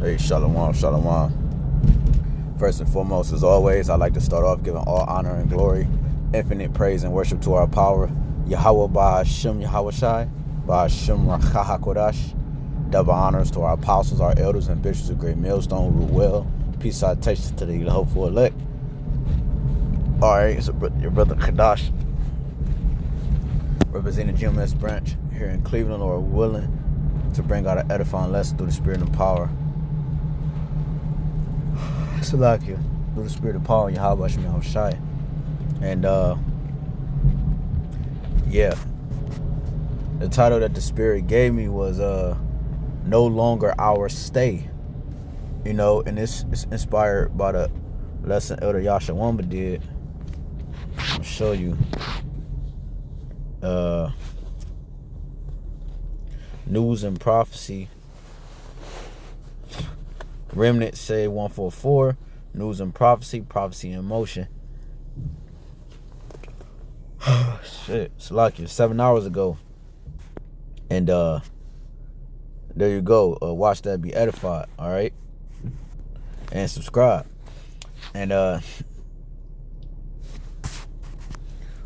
Hey, shalom, shalom. First and foremost, as always, I'd like to start off giving all honor and glory, infinite praise and worship to our power, YAHAWAH, BAHASHAM, YAHAWASHI, BAHASHAM, HAQADASH. Double honors to our apostles, our elders, and bishops of Great Millstone, rule well. Peace, salutations to the hopeful elect. Alright, so your brother Kadash, representing the GMS branch here in Cleveland, Lord willing, to bring out an edifying lesson through the spirit and power. Salakia, through the spirit of power, YAHWASHI, YAHWASHI. And yeah, the title that the spirit gave me was No Longer Our Stay. You know, and it's inspired by the lesson Elder Yashawamba did. I'll show you. News and Prophecy. Remnant say 144. News and Prophecy. Prophecy in Motion. Shit. Salakia. 7 hours ago. And there you go. Watch that, be edified. Alright. And subscribe. And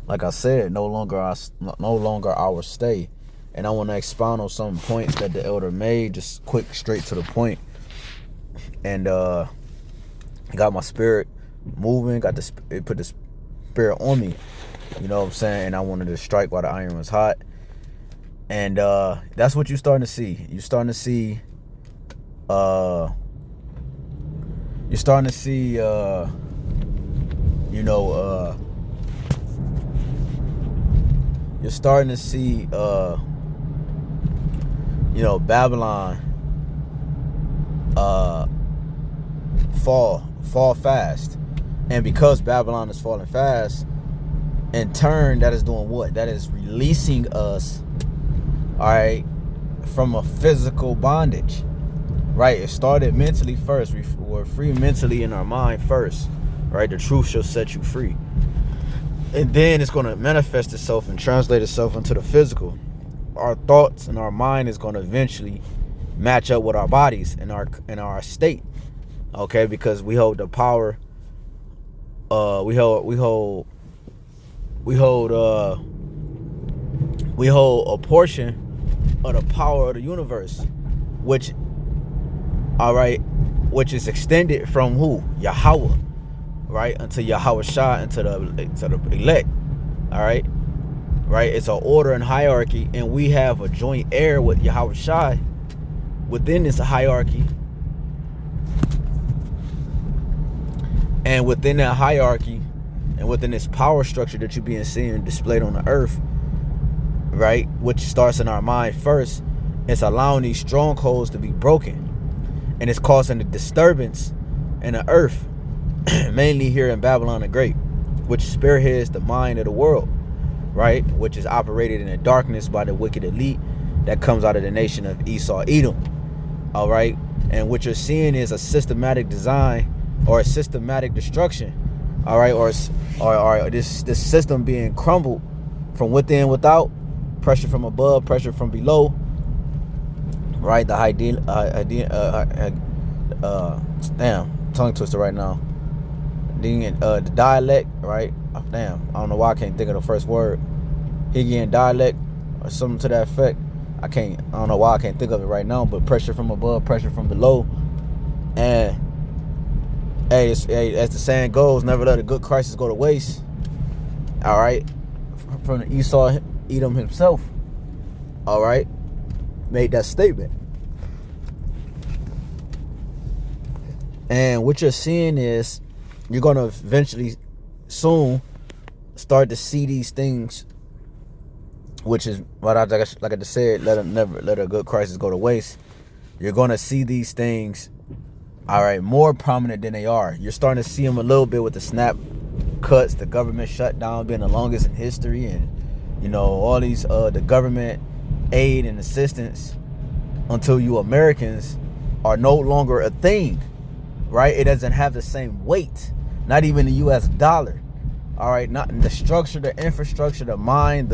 like I said, no longer our stay. And I want to expound on some points that the elder made, just quick, straight to the point. And got my spirit moving, it put the spirit on me, you know what I'm saying? And I wanted to strike while the iron was hot. And that's what you're starting to see. You're starting to see Babylon fall fast. And because Babylon is falling fast, in turn, that is doing what? That is releasing us, all right, from a physical bondage, right? It started mentally first. We were free mentally in our mind first, right? The truth shall set you free. And then it's going to manifest itself and translate itself into the physical. Our thoughts and our mind is going to eventually match up with our bodies and our state, okay? Because we hold the power. We hold a portion of the power of the universe, which is extended from who? Yahawah, right? Unto YAHWASHI, into the elect, all right? Right? It's an order and hierarchy, and we have a joint heir with YAHWASHI within this hierarchy. And within that hierarchy, and within this power structure that you're being seen displayed on the earth, right, which starts in our mind first, it's allowing these strongholds to be broken. And it's causing a disturbance in the earth, mainly here in Babylon the Great, which spearheads the mind of the world, right, which is operated in the darkness by the wicked elite that comes out of the nation of Esau, Edom, all right? And what you're seeing is a systematic design or a systematic destruction, all right, or this system being crumbled from within, without, pressure from above, pressure from below, right? The damn, tongue twister right now. The dialect, right? Damn, I don't know why I can't think of the first word. Hegelian dialect or something to that effect. I don't know why I can't think of it right now, but pressure from above, pressure from below. And hey, as the saying goes, never let a good crisis go to waste. All right, from the Esau, Edom himself, all right, made that statement. And what you're seeing is you're going to eventually soon start to see these things, which is what like I just said, never let a good crisis go to waste. You're going to see these things, all right, more prominent than they are. You're starting to see them a little bit with the snap cuts, the government shutdown being the longest in history, and all these the government aid and assistance until you Americans are no longer a thing, right? It doesn't have the same weight, not even the US dollar, all right? Not the structure, the infrastructure, the mind,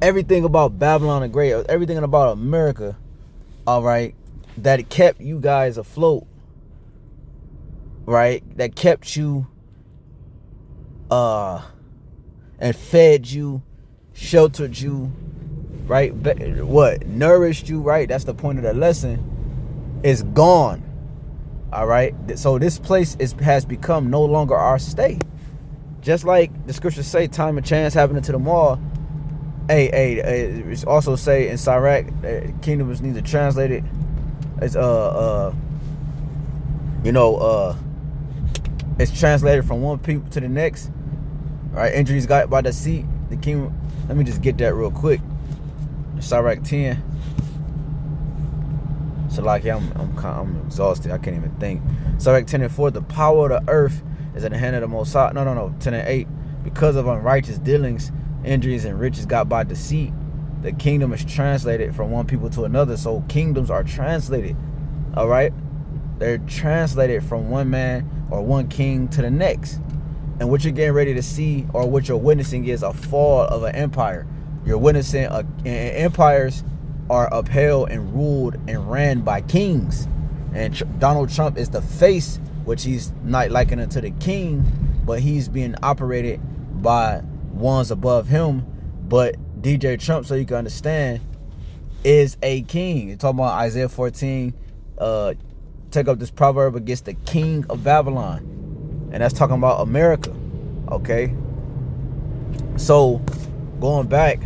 everything about Babylon the Great, everything about America, all right, that kept you guys afloat, right? That kept you and fed you, sheltered you, right? What nourished you, right? That's the point of the lesson. Is gone. All right. So this place has become no longer our stay. Just like the scriptures say, time and chance happening to them all. It's also say in Sirach, kingdom is neither translated as it's translated from one people to the next. Right, injuries got by the seat. The kingdom. Let me just get that real quick. Sirach 10. So like, I'm exhausted. I can't even think. Sirach 10:4. The power of the earth is in the hand of the Most High. No. 10:8. Because of unrighteous dealings, injuries and riches got by deceit, the kingdom is translated from one people to another. So kingdoms are translated. All right, they're translated from one man or one king to the next. And what you're getting ready to see, or what you're witnessing, is a fall of an empire. You're witnessing empires are upheld and ruled and ran by kings. And Donald Trump is the face, which he's not likening to the king, but he's being operated by ones above him. But DJ Trump, so you can understand, is a king. You're talking about Isaiah 14, take up this proverb against the king of Babylon. And that's talking about America. Okay. So going back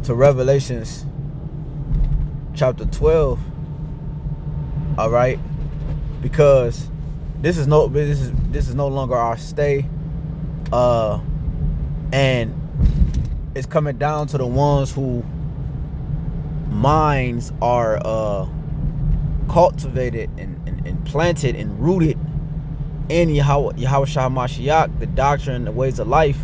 to Revelations chapter 12. All right. Because this is no longer our stay. And it's coming down to the ones who minds are cultivated and planted and rooted in Yahawashi, the doctrine, the ways of life.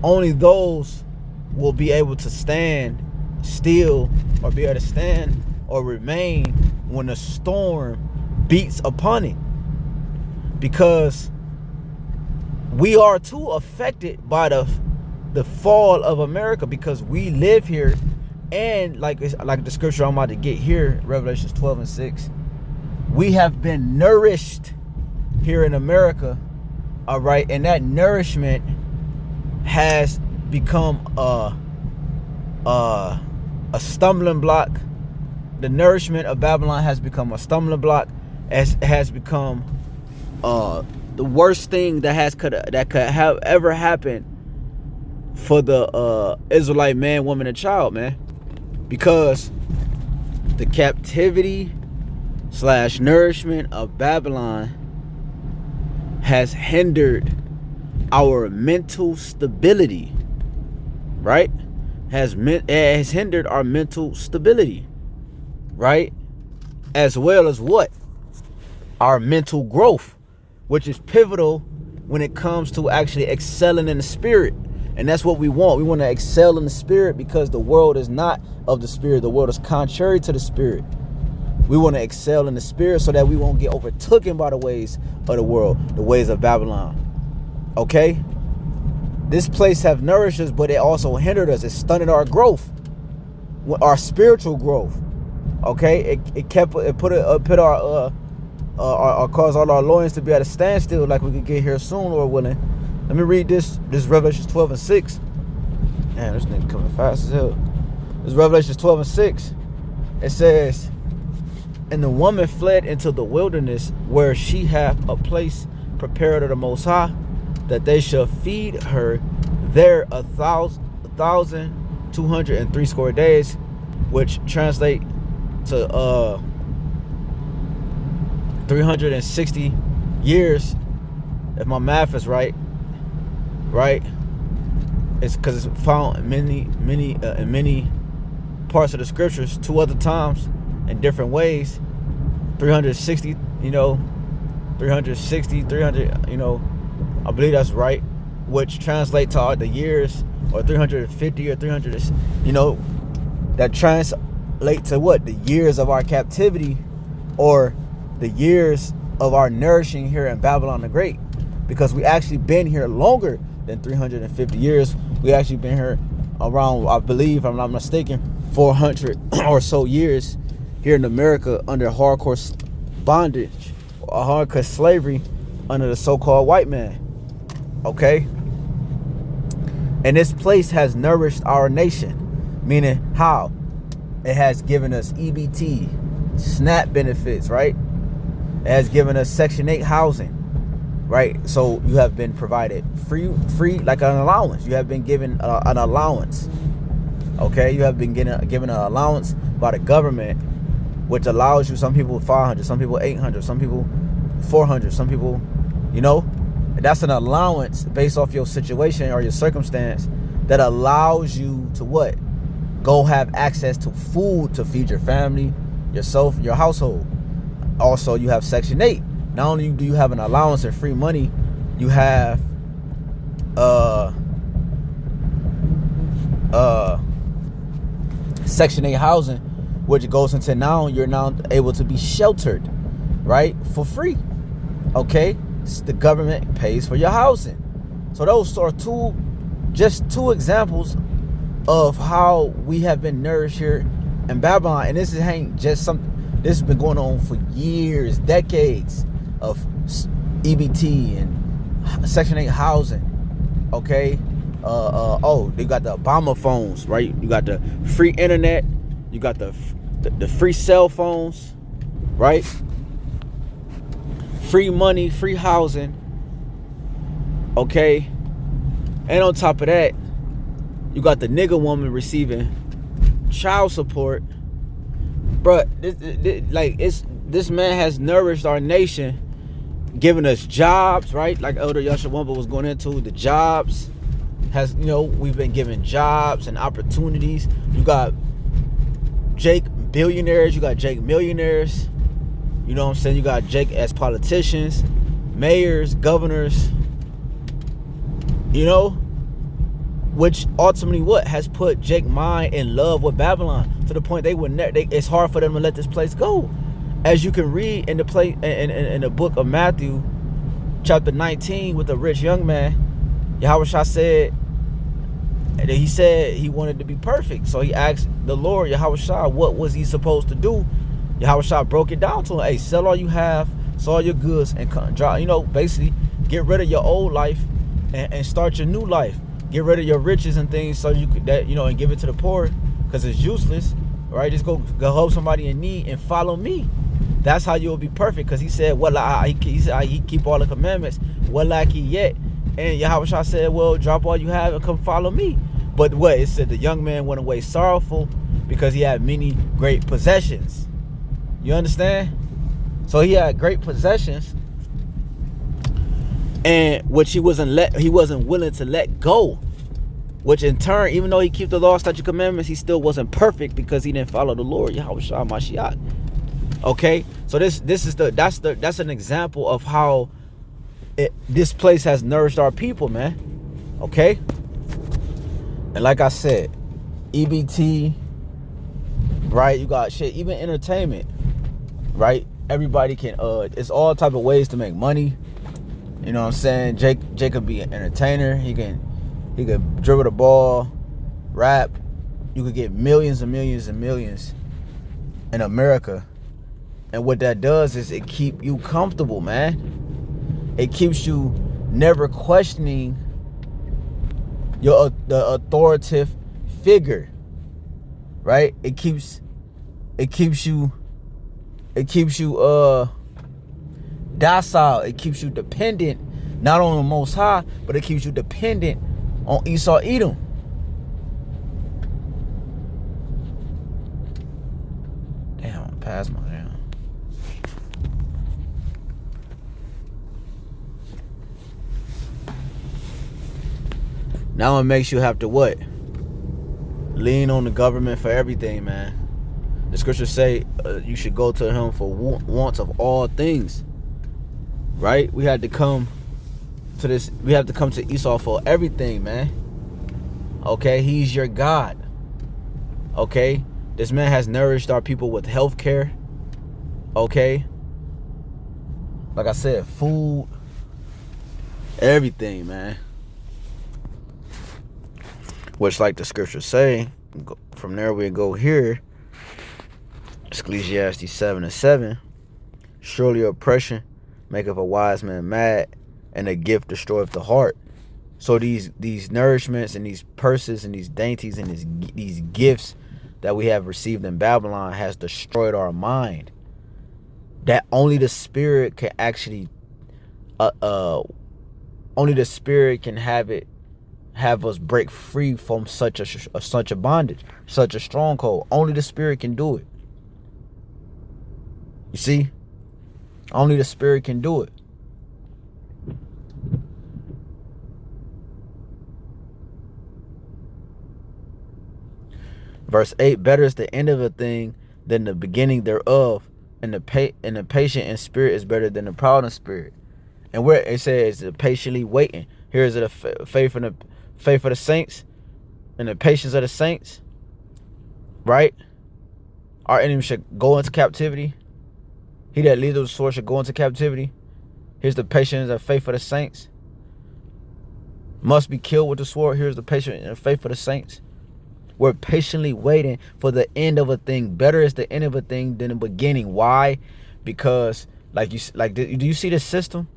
Only those will be able to stand still, or be able to stand or remain when the storm beats upon it. Because we are too affected by the fall of America, because we live here, and like the scripture I'm about to get here, Revelations 12:6, we have been nourished here in America. All right, and that nourishment has become a stumbling block. The nourishment of Babylon has become a stumbling block. Has become the worst thing that could have ever happened for the Israelite man, woman, and child, man. Because the captivity / nourishment of Babylon has hindered our mental stability, right? It has hindered our mental stability, right? As well as what? Our mental growth, which is pivotal when it comes to actually excelling in the spirit. And that's what we want. We want to excel in the spirit, because the world is not of the spirit. The world is contrary to the spirit. We want to excel in the spirit so that we won't get overtaken by the ways of the world, the ways of Babylon. Okay? This place have nourished us, but it also hindered us. It stunted our growth, our spiritual growth. Okay? It put our cause all our loins to be at a standstill, like we could get here soon, Lord willing. Let me read this Revelations 12:6. Man, this nigga coming fast as hell. This Revelations 12:6. It says, and the woman fled into the wilderness, where she hath a place prepared of the Most High, that they shall feed her there 1,203 score days, which translate to 360 years, if my math is right. It's because it's found in many parts of the scriptures 2 other times in different ways. 360, 300, I believe that's right, which translate to the years, or 350 or 300, that translate to what? The years of our captivity, or the years of our nourishing here in Babylon the Great. Because we actually been here longer than 350 years. We actually been here around, I believe, if I'm not mistaken, 400 or so years. here in America under hardcore bondage or hardcore slavery under the so-called white man. Okay? And this place has nourished our nation. Meaning how? It has given us EBT, SNAP benefits, right? It has given us Section 8 housing, right? So you have been provided free like an allowance. You have been given an allowance. Okay? You have been given an allowance by the government, which allows you, some people 500, some people 800, some people 400, some people, you know, that's an allowance based off your situation or your circumstance that allows you to what? Go have access to food to feed your family, yourself, your household. Also, you have Section 8. Not only do you have an allowance and free money, you have Section 8 housing, which goes into now you're now able to be sheltered, right, for free. Okay, the government pays for your housing. So those are just two examples of how we have been nourished here in Babylon. And this ain't just something. This has been going on for years, decades of EBT and Section 8 housing. Okay, oh, they got the Obama phones, right? You got the free internet. You got the free cell phones, right? Free money, free housing. Okay, and on top of that, you got the nigga woman receiving child support. Bruh, this man has nourished our nation, giving us jobs, right? Like Elder Yashawamba was going into, the jobs has, you know, we've been given jobs and opportunities. You got Jake billionaires, you got Jake millionaires. You know what I'm saying? You got Jake as politicians, mayors, governors, you know, which ultimately what has put Jake mind in love with Babylon to the point they would it's hard for them to let this place go. As you can read in the book of Matthew, chapter 19, with the rich young man, Yahawashi said that he said he wanted to be perfect. So he asked the Lord, Yahawashi, what was he supposed to do? Yahawashi broke it down to him. Hey, sell all you have, sell all your goods, and you know, basically get rid of your old life and start your new life. Get rid of your riches and things so you could, that, you know, and give it to the poor, because it's useless, right? Just go help somebody in need and follow me. That's how you'll be perfect. Because he said, well, he keep all the commandments. What lack he yet? And Yahawashi said, well, drop all you have and come follow me. But what? It said the young man went away sorrowful because he had many great possessions. You understand? So he had great possessions, and which he wasn't willing to let go. Which in turn, even though he kept the law, statute, commandments, he still wasn't perfect because he didn't follow the Lord, Yahawashi Mashiach. Okay, so that's an example of how this place has nourished our people, man. Okay, and like I said, EBT, right? You got shit, even entertainment, right? Everybody can. It's all type of ways to make money. You know what I'm saying? Jake could be an entertainer. He could dribble the ball, rap. You could get millions and millions and millions in America. And what that does is it keep you comfortable, man. It keeps you never questioning the authoritative figure, right? It keeps you docile. It keeps you dependent, not on the Most High, but it keeps you dependent on Esau Edom. Damn, I passed my damn. Now it makes you have to what? Lean on the government for everything, man. The scriptures say you should go to him for wants of all things. Right? We had to come to this. We have to come to Esau for everything, man. Okay? He's your God. Okay? This man has nourished our people with health care. Okay? Like I said, food. Everything, man. Which, like the scriptures say, from there we go here. Ecclesiastes 7:7. Surely oppression maketh a wise man mad, and a gift destroyeth the heart. So these nourishments and these purses and these dainties and these gifts that we have received in Babylon has destroyed our mind. That only the spirit can actually only the spirit can have us break free from such a bondage, such a stronghold. Only the spirit can do it. You see? Only the spirit can do it. Verse 8, better is the end of a thing than the beginning thereof, and the patient in spirit is better than the proud in spirit. And where it says patiently waiting, here is it a faith of the saints and the patience of the saints, right? Our enemy should go into captivity. He that leads with the sword should go into captivity. Here's the patience and faith of the saints. Must be killed with the sword. Here's the patience and faith of the saints. We're patiently waiting for the end of a thing. Better is the end of a thing than the beginning. Why? Because do you see this system?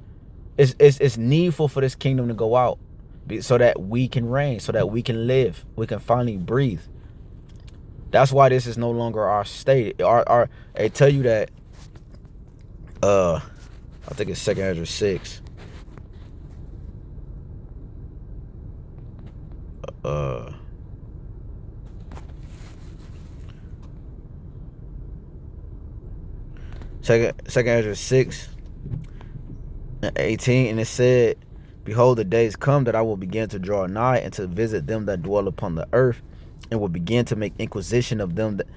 It's needful for this kingdom to go out so that we can reign, so that we can live, we can finally breathe. That's why this is no longer our state. I tell you that. I think it's 2 Ezra 6. Second Ezra 6 and 18, and it said, behold, the days come that I will begin to draw nigh and to visit them that dwell upon the earth, and will begin to make inquisition of them, that,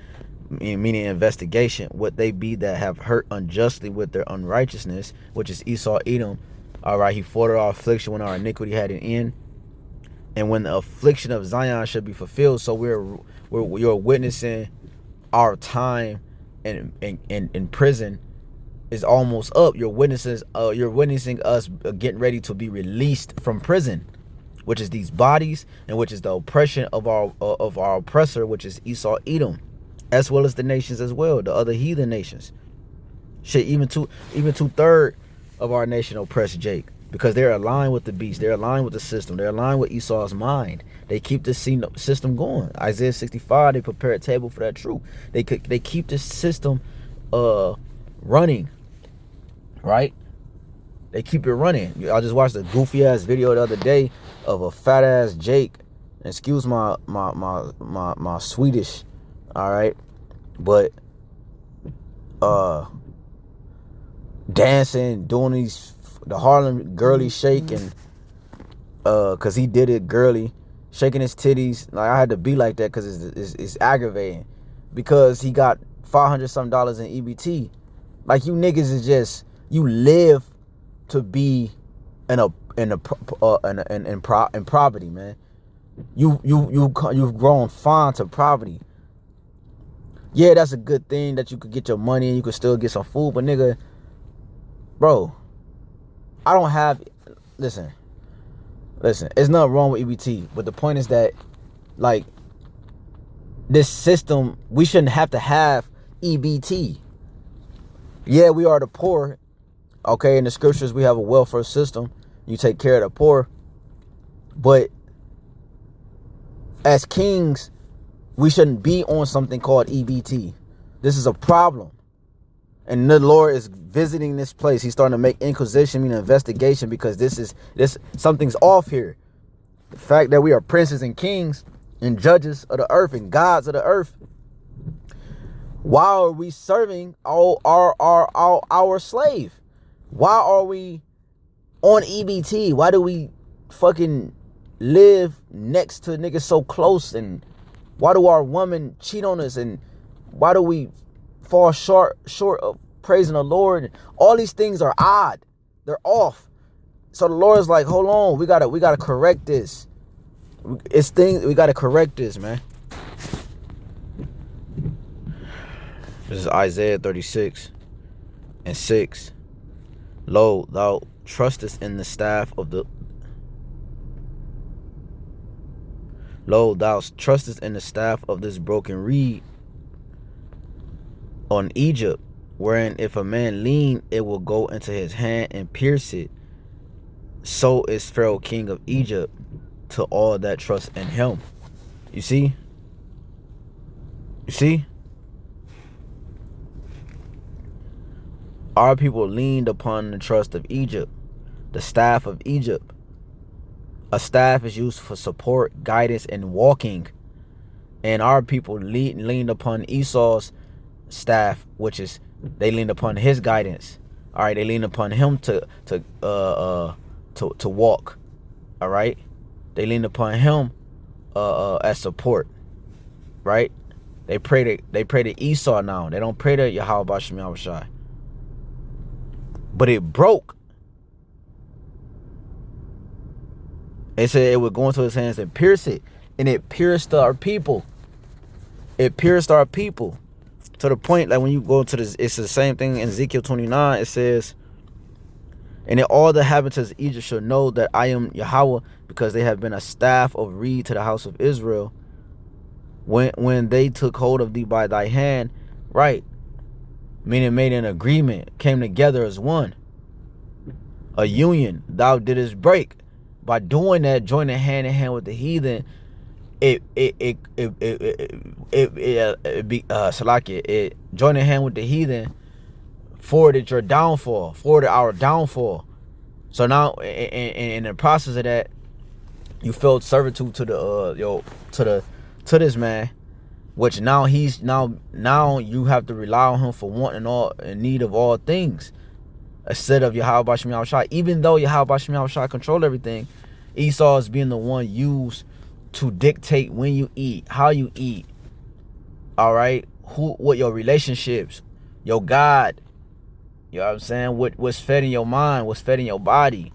meaning investigation, what they be that have hurt unjustly with their unrighteousness, which is Esau, Edom. All right, he forwarded our affliction when our iniquity had an end, and when the affliction of Zion should be fulfilled. So you're witnessing our time in prison is almost up. You're witnessing us getting ready to be released from prison, which is these bodies, and which is the oppression of our oppressor, which is Esau, Edom, as well as the nations as well, the other heathen nations. Shit, even two-thirds of our nation oppress Jake, because they're aligned with the beast, they're aligned with the system, they're aligned with Esau's mind. They keep this system going. Isaiah 65, they prepare a table for that truth. They keep this system running, right? They keep it running. I just watched a goofy ass video the other day of a fat ass Jake. Excuse my Swedish, all right, but dancing, doing the Harlem girly shake, and cause he did it girly, shaking his titties. Like, I had to be like that because it's aggravating, because he got $500 something in EBT. Like, you niggas is just, you live to be in poverty, man. You've grown fond to poverty. Yeah, that's a good thing that you could get your money and you could still get some food, but nigga, bro, I don't have, listen, there's nothing wrong with EBT, but the point is that, like, this system, we shouldn't have to have EBT. Yeah, we are the poor. Okay, in the scriptures, we have a welfare system. You take care of the poor. But as kings, we shouldn't be on something called EBT. This is a problem. And the Lord is visiting this place. He's starting to make inquisition, meaning investigation, because something's off here. The fact that we are princes and kings and judges of the earth and gods of the earth, why are we serving our slave? Why are we on EBT? Why do we fucking live next to niggas so close? And why do our women cheat on us? And why do we fall short of praising the Lord? All these things are odd. They're off. So the Lord is like, hold on, we gotta correct this. We gotta correct this, man. This is Isaiah 36 and 6. Lo, thou trustest in the staff of the Lo, thou trustest in the staff of this broken reed, on Egypt, wherein if a man lean, it will go into his hand and pierce it. So is Pharaoh king of Egypt to all that trust in him. You see? You see? Our people leaned upon the trust of Egypt, the staff of Egypt. A staff is used for support, guidance, and walking. And our people leaned upon Esau's staff, which is they leaned upon his guidance. All right, they leaned upon him to walk. All right, they leaned upon him as support. Right, they pray to Esau now. They don't pray to YAHAWASHI. But it broke. It said it would go into his hands and pierce it. And it pierced our people. It pierced our people. To the point, like when you go to this, it's the same thing in Ezekiel 29. It says, and then all the inhabitants of Egypt shall know that I am Yahawah, because they have been a staff of reed to the house of Israel. When they took hold of thee by thy hand, right? Meaning made an agreement, came together as one. A union thou didst break. By doing that, joining hand in hand with the heathen, joining hand with the heathen forwarded your downfall, forwarded our downfall. So now, in the process of that, you felt servitude to the to this man, which now he's now you have to rely on him for wanting all in need of all things, instead of YAHAWASHI. Even though YAHAWASHI control everything, Esau is being the one used to dictate when you eat, how you eat. All right, what your relationships, your God. You know what I'm saying? What's fed in your mind, what's fed in your body.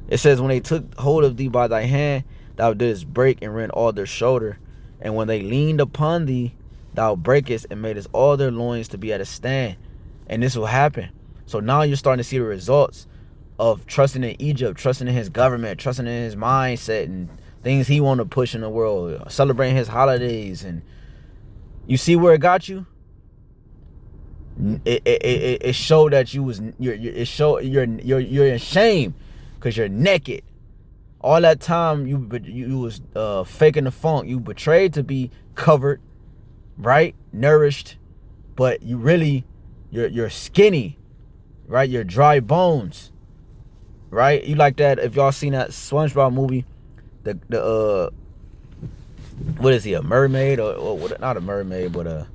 It says, when they took hold of thee by thy hand, thou didst break and rend all their shoulder. And when they leaned upon thee, thou breakest and madest all their loins to be at a stand. And this will happen. So now you're starting to see the results of trusting in Egypt, trusting in his government, trusting in his mindset and things he want to push in the world, celebrating his holidays. And you see where it got you? It showed that you're in shame because you're naked. All that time you was faking the funk. You betrayed to be covered, right, nourished, but you really you're skinny, right? You're dry bones, right? You like that? If y'all seen that SpongeBob movie, the what is he, a mermaid or not a mermaid, but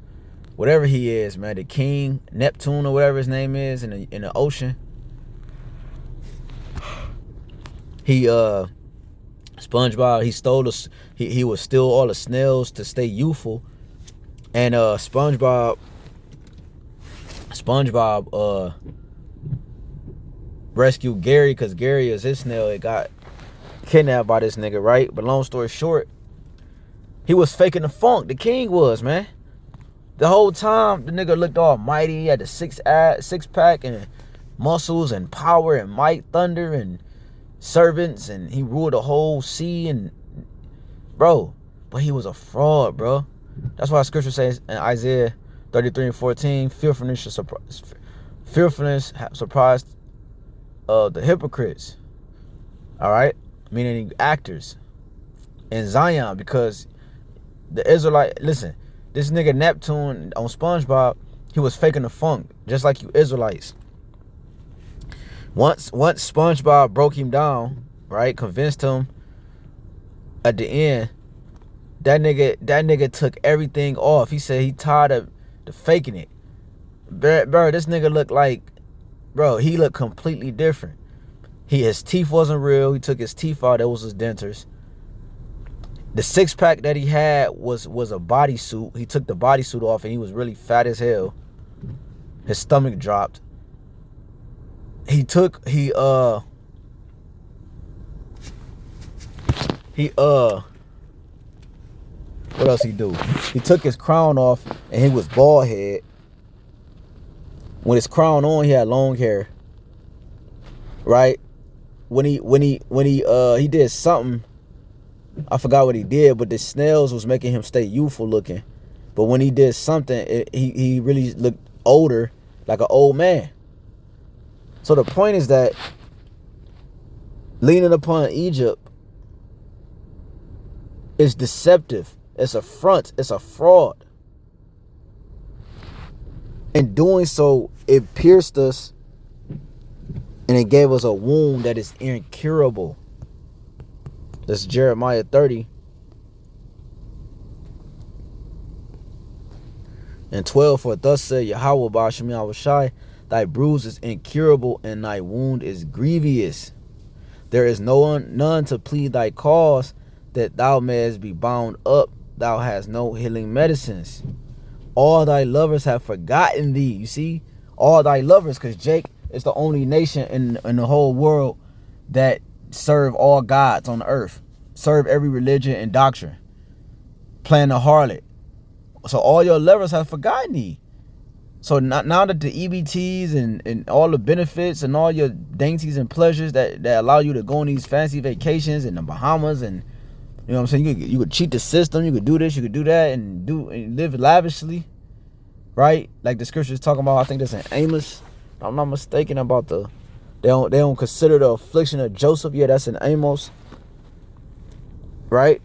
whatever he is, man, the king, Neptune or whatever his name is in the ocean. He SpongeBob, he would steal all the snails to stay youthful. And SpongeBob rescued Gary because Gary is his snail. It got kidnapped by this nigga, right? But long story short, he was faking the funk. The king was, man. The whole time, the nigga looked all mighty. He had the six pack and muscles and power and might, thunder and servants, and he ruled the whole sea. And bro, but he was a fraud, bro. That's why scripture says in Isaiah 33:14, fearfulness surprised the hypocrites. All right, meaning actors in Zion, because the Israelite, listen, this nigga Neptune on SpongeBob, he was faking the funk, just like you Israelites. Once SpongeBob broke him down, right, convinced him at the end, that nigga took everything off. He said he tired of the faking it. Bro, this nigga looked like, bro, he looked completely different. His teeth wasn't real. He took his teeth out. That was his dentures. The six pack that he had was a bodysuit. He took the bodysuit off and he was really fat as hell. His stomach dropped. What else he do? He took his crown off and he was bald head. With his crown on, he had long hair. Right? When he did something, I forgot what he did, but the snails was making him stay youthful looking. But when he did something, he really looked older, like an old man. So the point is that leaning upon Egypt is deceptive. It's a front. It's a fraud. In doing so, it pierced us and it gave us a wound that is incurable. That's Jeremiah 30 and 12. For thus said Yahawah BAHASHAM YAHAWASHI, thy bruise is incurable and thy wound is grievous. There is none to plead thy cause, that thou mayest be bound up. Thou hast no healing medicines. All thy lovers have forgotten thee. You see, all thy lovers, because Jake is the only nation in the whole world that serve all gods on the earth, serve every religion and doctrine, playing the harlot. So all your lovers have forgotten thee. So now that the EBTs and all the benefits and all your dainties and pleasures that allow you to go on these fancy vacations in the Bahamas, and you know what I'm saying, you could cheat the system, you could do this, you could do that, and live lavishly, right? Like the scriptures talking about, I think that's in Amos, if I'm not mistaken, about they don't consider the affliction of Joseph. Yeah, that's in Amos, right?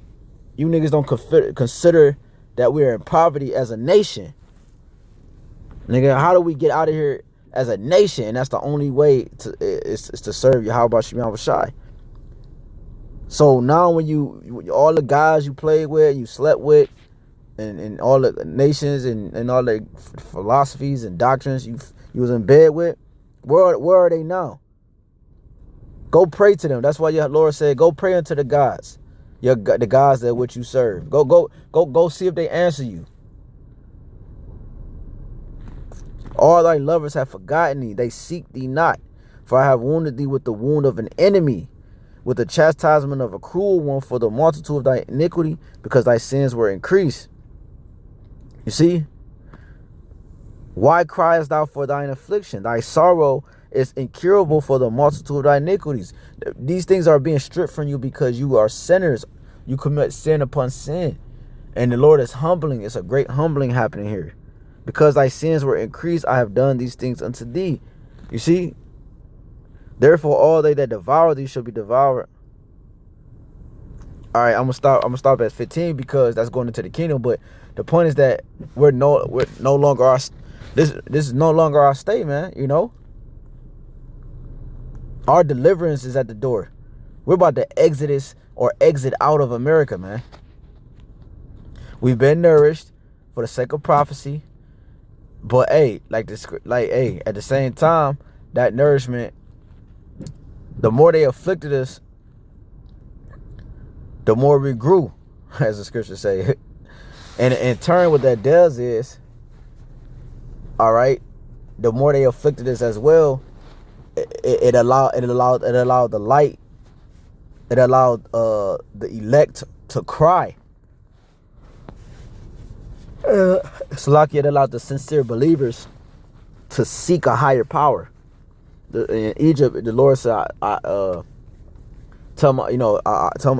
You niggas don't consider that we're in poverty as a nation. Nigga, how do we get out of here as a nation? And that's the only way is to serve Yahawah BAHASHAM YAHAWASHI. So now when all the guys you played with, you slept with, and all the nations and all the philosophies and doctrines you was in bed with, where are they now? Go pray to them. That's why your Lord said, go pray unto the gods, the gods that which you serve. Go see if they answer you. All thy lovers have forgotten thee, they seek thee not. For I have wounded thee with the wound of an enemy, with the chastisement of a cruel one, for the multitude of thy iniquity, because thy sins were increased. You see? Why criest thou for thine affliction? Thy sorrow is incurable for the multitude of thy iniquities. These things are being stripped from you because you are sinners. You commit sin upon sin. And the Lord is humbling. It's a great humbling happening here. Because thy sins were increased, I have done these things unto thee. You see? Therefore, all they that devour thee shall be devoured. All right, I'm gonna stop at 15 because that's going into the kingdom. But the point is that we're no longer our this is no longer our state, man. You know, our deliverance is at the door. We're about to exit out of America, man. We've been nourished for the sake of prophecy. But hey, at the same time, that nourishment, the more they afflicted us, the more we grew, as the scriptures say. And in turn, what that does is, all right, the more they afflicted us as well, it allowed the light, it allowed the elect to cry. Salaki, it allowed the sincere believers to seek a higher power. In Egypt, the Lord said, he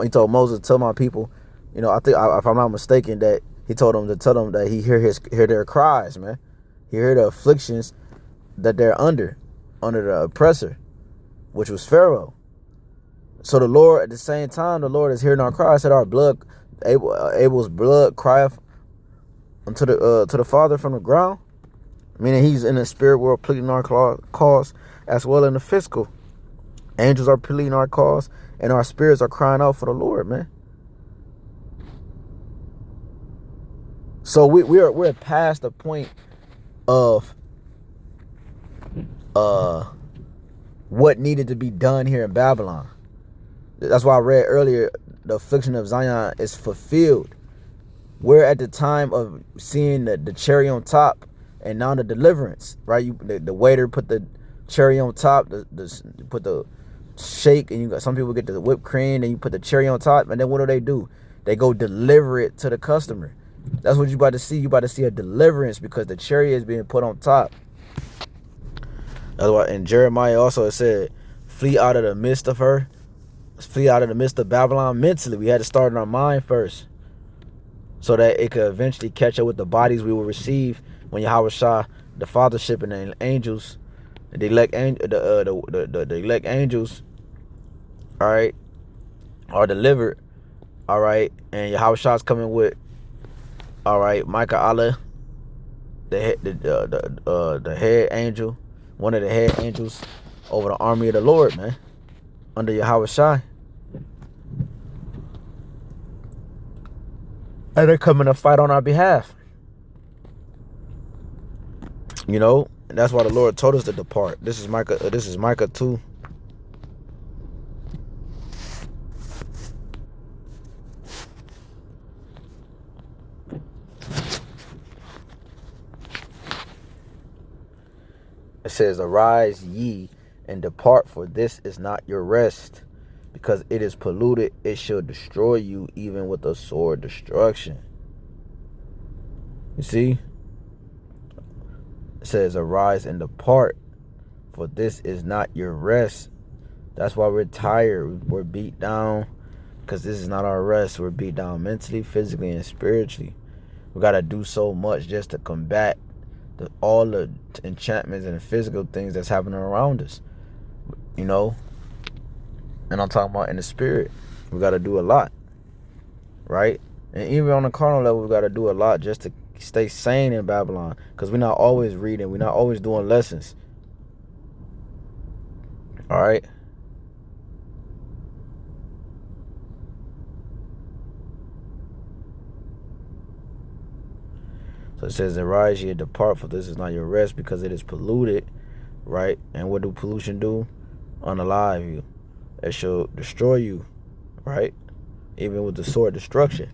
told Moses, tell my people, I think, if I'm not mistaken, that he told them to tell them that he hear their cries, man. He heard the afflictions that they're under the oppressor, which was Pharaoh. So the Lord, at the same time, the Lord is hearing our cries. Said our blood, Abel's blood crieth unto the Father from the ground, meaning he's in the spirit world pleading our cause, as well in the physical. Angels are pleading our cause, and our spirits are crying out for the Lord, man. So we're past the point of what needed to be done here in Babylon. That's why I read earlier, the affliction of Zion is fulfilled. We're at the time of seeing the cherry on top, and now the deliverance, right? The waiter put the cherry on top, you put the shake, and you got some people get the whipped cream, and you put the cherry on top, and then what do? They go deliver it to the customer. That's what you about to see. You about to see a deliverance because the cherry is being put on top. That's why in Jeremiah also it said, flee out of the midst of her, flee out of the midst of Babylon mentally. We had to start in our mind first. so that it could eventually catch up with the bodies we will receive when Yahawashi, the fathership, and the angels, the elect the elect angels, all right, are delivered, all right, and Yahawashi is coming with, all right, Micah Allah, the head angel, one of the head angels over the army of the Lord, man, under Yahawashi. And they're coming to fight on our behalf. You know, and that's why the Lord told us to depart. This is Micah 2. It says, "Arise ye and depart, for this is not your rest. Because it is polluted, it shall destroy you, even with a sword destruction." You see? It says, "Arise and depart, for this is not your rest." That's why we're tired. We're beat down, because this is not our rest. We're beat down mentally, physically, and spiritually. We got to do so much just to combat all the enchantments and the physical things that's happening around us. You know? And I'm talking about in the spirit. We got to do a lot. Right? And even on the carnal level, we got to do a lot just to stay sane in Babylon. Because we're not always reading. We're not always doing lessons. All right? So it says, "Arise ye and depart, for this is not your rest, because it is polluted." Right? And what do pollution do? Unalive you. It shall destroy you. Right? Even with the sword destruction.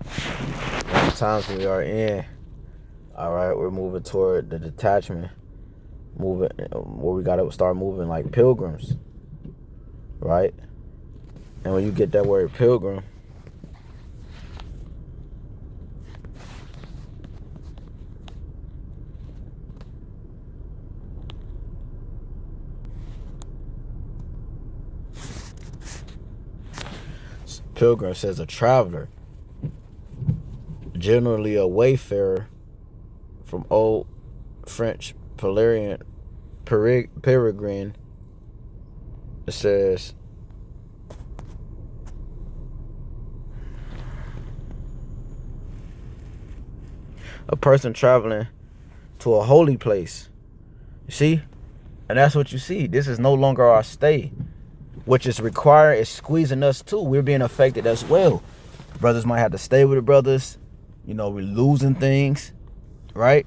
The times we are in, all right, we're moving toward the detachment, moving where we got to start moving like pilgrims, right? And when you get that word pilgrim, pilgrim says a traveler, generally a wayfarer, from old French peregrine. It says a person traveling to a holy place. You see? And that's what you see. This is no longer our stay. Which is required, is squeezing us too. We're being affected as well. Brothers might have to stay with the brothers. You know, we're losing things, right?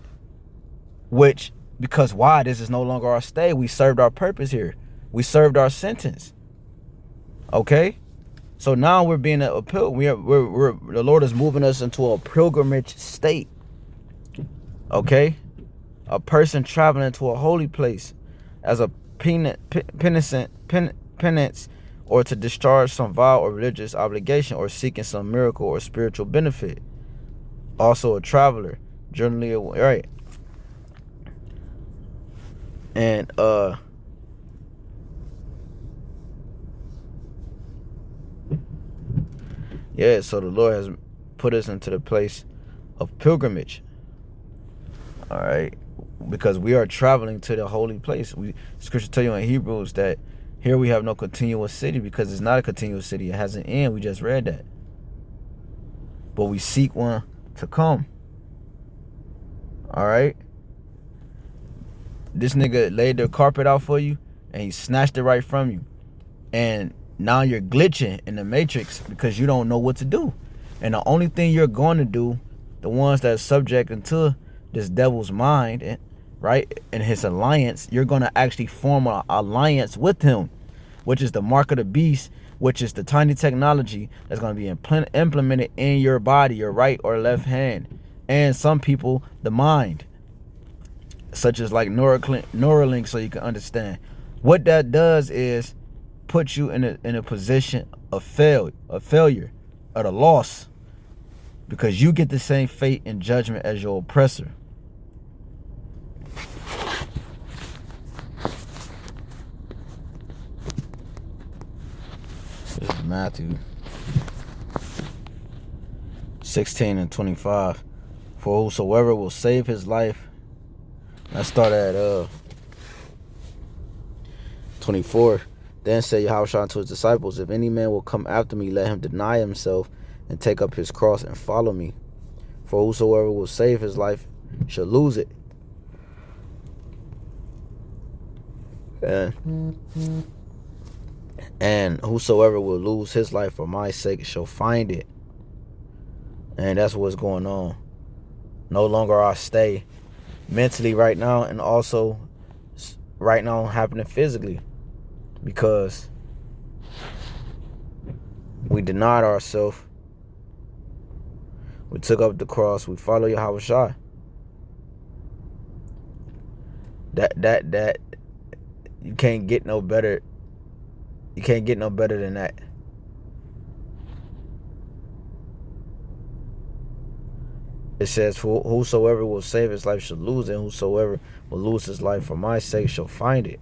Which, because why? This is no longer our stay. We served our purpose here. We served our sentence. Okay? So now we're being the Lord is moving us into a pilgrimage state. Okay? A person traveling to a holy place as a penance, or to discharge some vow or religious obligation, or seeking some miracle or spiritual benefit. Also a traveler, generally, right? And yeah, so the Lord has put us into the place of pilgrimage. All right, because we are traveling to the holy place. Scripture tell you in Hebrews that here we have no continuous city, because it's not a continuous city. It has an end. We just read that. But we seek one to come. All right. This nigga laid the carpet out for you, and he snatched it right from you. And now you're glitching in the matrix because you don't know what to do. And the only thing you're going to do, the ones that are subject to this devil's mind, right, and his alliance, you're going to actually form an alliance with him, which is the mark of the beast, which is the tiny technology that's going to be implemented in your body, your right or left hand. And some people, the mind, such as like Neuralink, so you can understand. What that does is put you in a position of failure, of a loss, because you get the same fate and judgment as your oppressor. This is Matthew 16 and 25. For whosoever will save his life. Let's start at 24. Then said Yahushua unto his disciples, if any man will come after me, let him deny himself and take up his cross and follow me. For whosoever will save his life shall lose it. And whosoever will lose his life for my sake shall find it. And that's what's going on. No longer our stay mentally right now, and also right now happening physically, because we denied ourselves. We took up the cross. We follow Yahawashi. That you can't get no better. You can't get no better than that. It says, for whosoever will save his life shall lose it, and whosoever will lose his life for my sake shall find it.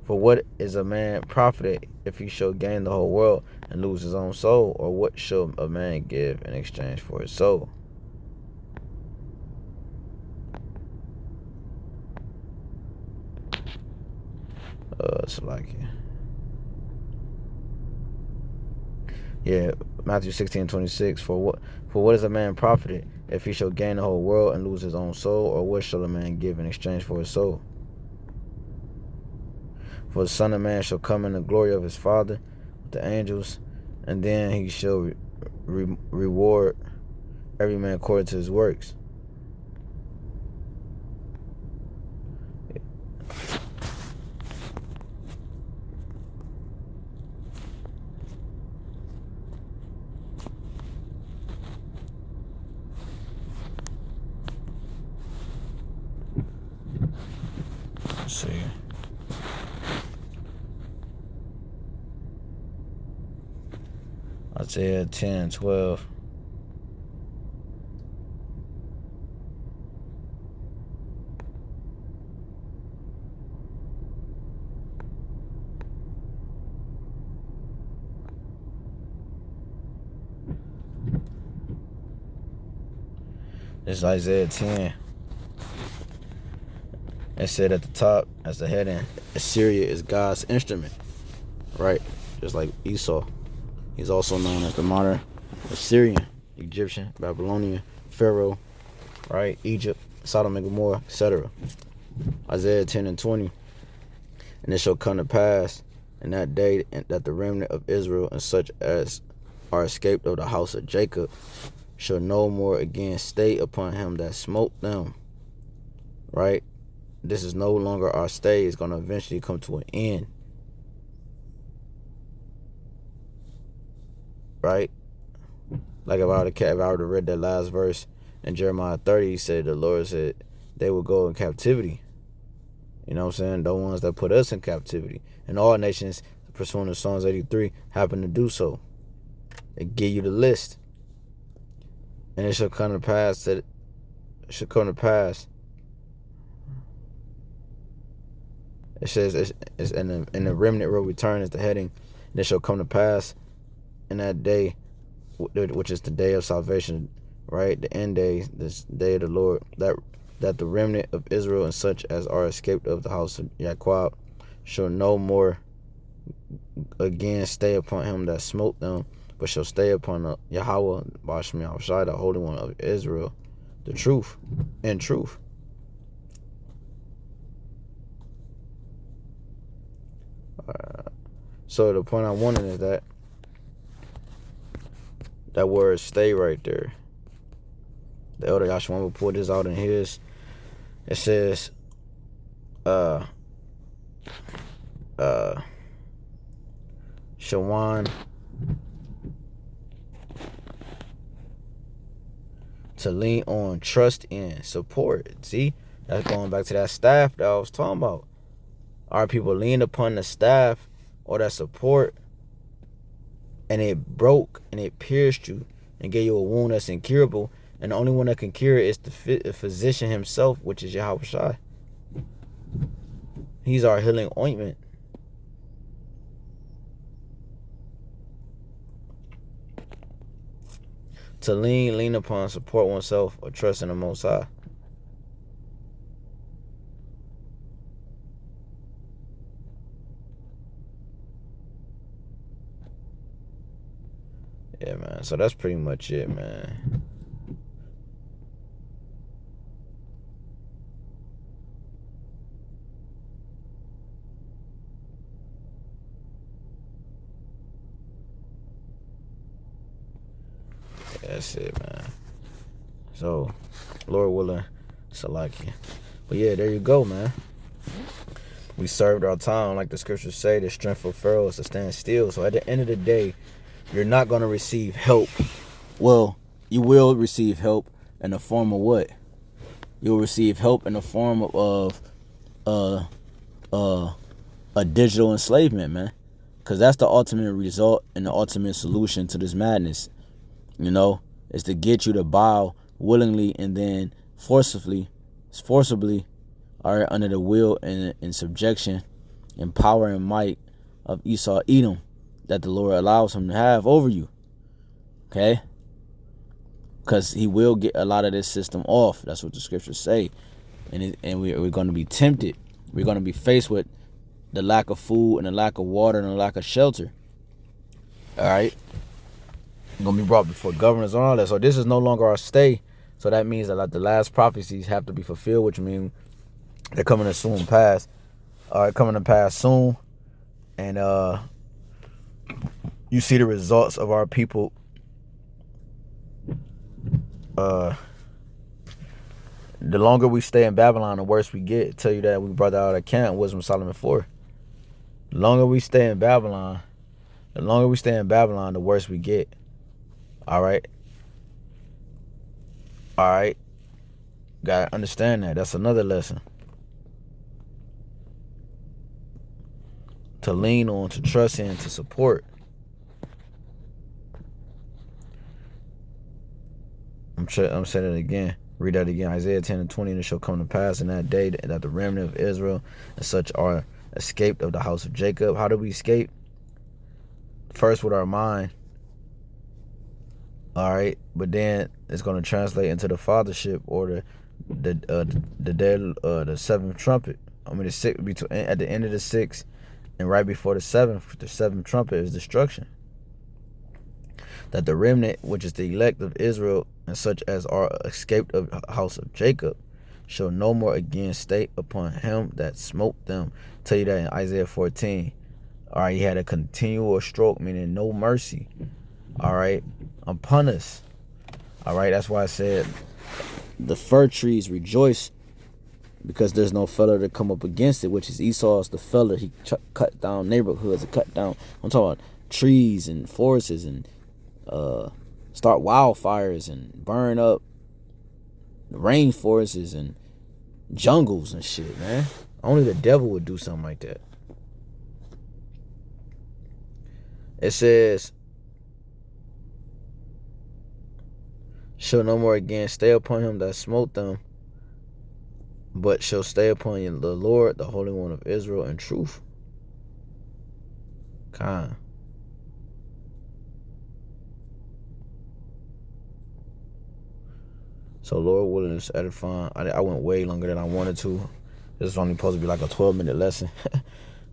For what is a man profited if he shall gain the whole world and lose his own soul? Or what shall a man give in exchange for his soul? Matthew 16:26. For what is a man profited if he shall gain the whole world and lose his own soul? Or what shall a man give in exchange for his soul? For the Son of Man shall come in the glory of his Father with the angels, and then he shall reward every man according to his works. Let's see. Isaiah 10:12. This is Isaiah 10. It said at the top, as the heading, Assyria is God's instrument. Right? Just like Esau. He's also known as the modern Assyrian, Egyptian, Babylonian, Pharaoh, right? Egypt, Sodom and Gomorrah, etc. Isaiah 10:20. And it shall come to pass in that day that the remnant of Israel and such as are escaped of the house of Jacob shall no more again stay upon him that smote them. Right? This is no longer our stay. It's going to eventually come to an end. Right? Like if I would have read that last verse in Jeremiah 30, he said, the Lord said they will go in captivity. You know what I'm saying? The ones that put us in captivity. And all nations, pursuing to Psalms 83, happen to do so. They give you the list. And it shall come to pass that it says it's in the remnant will return is the heading. And it shall come to pass in that day, which is the day of salvation, right? The end day, this day of the Lord, that the remnant of Israel and such as are escaped of the house of Yaquab shall no more again stay upon him that smote them, but shall stay upon the Yahawah, BAHASHAM, the Holy One of Israel, the truth and truth. So the point I wanted is that word stay right there. The elder Yashwan will put this out in his. It says, Shawan to lean on, trust in, support. See, that's going back to that staff that I was talking about. Our people leaned upon the staff or that support, and it broke and it pierced you and gave you a wound that's incurable. And the only one that can cure it is the physician himself, which is Yahawashi. He's our healing ointment. To lean upon, support oneself, or trust in the Most High. Yeah, man. So that's pretty much it, man. That's it, man. So, Lord willing, Salakia. But yeah, there you go, man. We served our time, like the scriptures say. The strength of Pharaoh is to stand still. So at the end of the day, you're not going to receive help. Well, you will receive help in the form of what? You'll receive help in the form of a digital enslavement, man. Because that's the ultimate result and the ultimate solution to this madness. You know, is to get you to bow willingly and then forcibly, all right, under the will and subjection and power and might of Esau Edom that the Lord allows him to have over you. Okay? Because he will get a lot of this system off. That's what the scriptures say. And we're going to be tempted. We're going to be faced with the lack of food and the lack of water and the lack of shelter. All right? We're going to be brought before governors and all that. So this is no longer our stay. So that means that like the last prophecies have to be fulfilled, which means they're coming to soon pass. All right, coming to pass soon. And you see the results of our people. The longer we stay in Babylon, the worse we get. I tell you that we brought that out of camp, Wisdom of Solomon 4. The longer we stay in Babylon, the worse we get. All right. Gotta understand that. That's another lesson. To lean on, to trust in, to support. I'm saying it again. Read that again. Isaiah 10:20. And it shall come to pass in that day that the remnant of Israel and such are escaped of the house of Jacob. How do we escape? First with our mind. All right, but then it's going to translate into the fathership or the seventh trumpet. I mean, at the end of the sixth and right before the seventh trumpet is destruction. That the remnant, which is the elect of Israel and such as are escaped of the house of Jacob, shall no more again stay upon him that smote them. Tell you that in Isaiah 14. All right, he had a continual stroke, meaning no mercy. All right, upon us. All right, that's why I said the fir trees rejoice because there's no feller to come up against it, which is Esau's the feller. He cut down neighborhoods and cut down. I'm talking about trees and forests and start wildfires and burn up rainforests and jungles and shit, man. Only the devil would do something like that. It says, shall no more again stay upon him that smote them, but shall stay upon the Lord, the Holy One of Israel, in truth. Kind. So Lord willing is edifying. I went way longer than I wanted to. This is only supposed to be like a 12-minute lesson.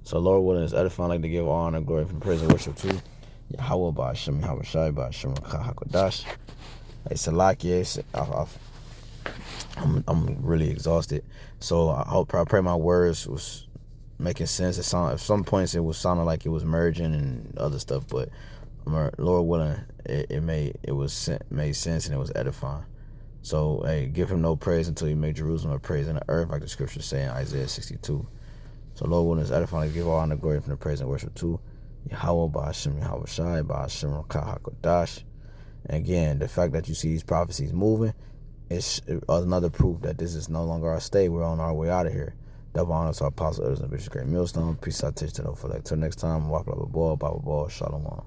So Lord willing is edifying. I'd like to give honor, glory, and praise and worship to YAHAWAH, BAHASHAM, YAHAWASHI, BAHASHAM, HAQADASH. Hey, Salakia, I'm really exhausted. So I pray my words was making sense. At some points it was sounding like it was merging and other stuff, but Lord willing, it made sense and it was edifying. So hey, give him no praise until he made Jerusalem a praise in the earth, like the scriptures say in Isaiah 62. So Lord willing is edifying. Give all honor, glory from the praise and worship to YAHAWAH, BAHASHAM, YAHAWASHI, BAHASHAM, HAQADASH. And again, the fact that you see these prophecies moving is another proof that this is no longer our stay. We're on our way out of here. Double honor to our apostle, elders, and Bishop Great Millstone. Peace out, to no for like. Till next time, Shalom.